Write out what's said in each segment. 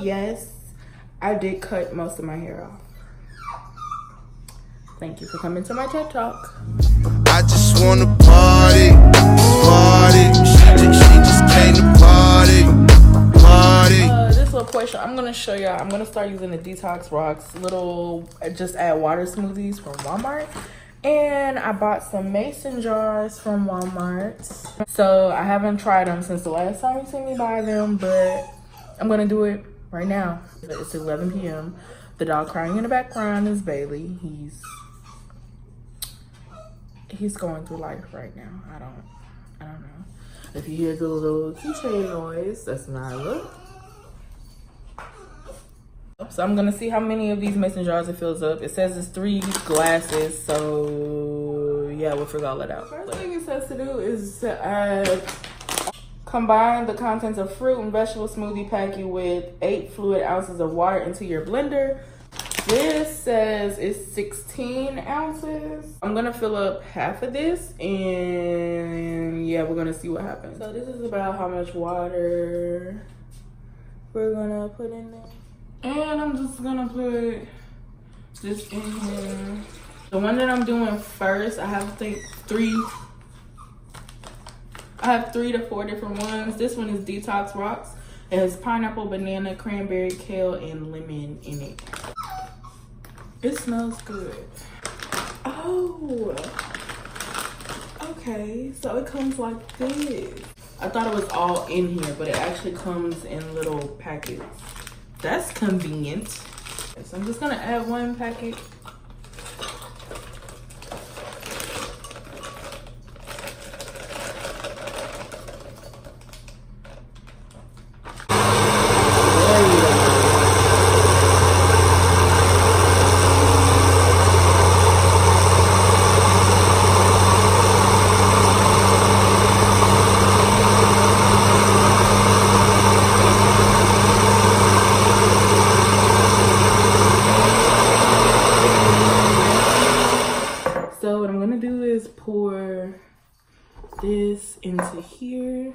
yes, I did cut most of my hair off. Thank you for coming to my TED Talk. I just wanna party. She just came to party. This little portion, I'm gonna show y'all. I'm gonna start using the Detox Rocks little, just add water smoothies from Walmart. And I bought some mason jars from Walmart. So I haven't tried them since the last time you seen me buy them, but I'm gonna do it right now. It's 11 p.m. The dog crying in the background is Bailey. He's going through life right now. I don't know. If you hear the little keychain noise, that's Nyla. So I'm gonna see how many of these mason jars it fills up. It says it's 3 glasses, so yeah, we'll figure all that out. First thing it says to do is to combine the contents of fruit and vegetable smoothie packet with 8 fluid ounces of water into your blender. This says it's 16 ounces. I'm gonna fill up half of this, and yeah, we're gonna see what happens. So this is about how much water we're gonna put in there. And I'm just gonna put this in here. The one that I'm doing first, I have 3 to 4 different ones. This one is Detox Rocks. It has pineapple, banana, cranberry, kale, and lemon in it. It smells good. Oh, okay, so it comes like this. I thought it was all in here, but it actually comes in little packets. That's convenient. So I'm just gonna add 1 packet. So what I'm gonna do is pour this into here.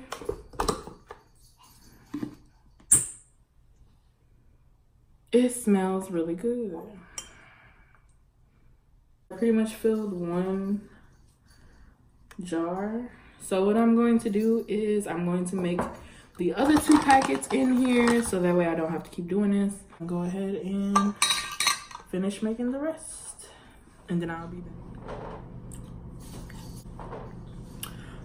It smells really good. I pretty much filled 1 jar. So what I'm going to do is I'm going to make the other 2 packets in here so that way I don't have to keep doing this. I'll go ahead and finish making the rest, and then I'll be back.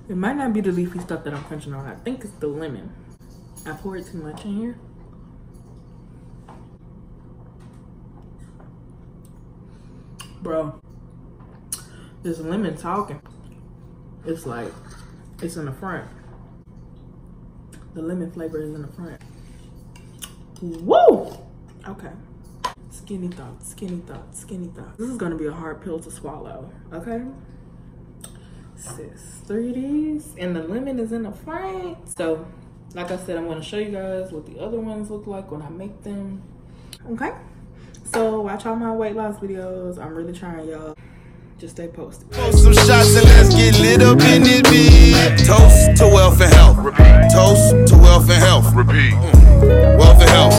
It might not be the leafy stuff that I'm crunching on. I think it's the lemon. I poured too much in here. Bro, this lemon talking. It's like, it's in the front. The lemon flavor is in the front. Woo! Okay. Skinny thoughts, skinny thoughts, skinny thoughts. This is gonna be a hard pill to swallow, okay? Sis, 3 of these, and the lemon is in the front. So, like I said, I'm gonna show you guys what the other ones look like when I make them. Okay? So, watch all my weight loss videos. I'm really trying, y'all. Just stay posted. Post some shots and let's get lit up in this bitch. Toast to wealth and health. Repeat. Toast to wealth and health. Repeat. Wealth and health.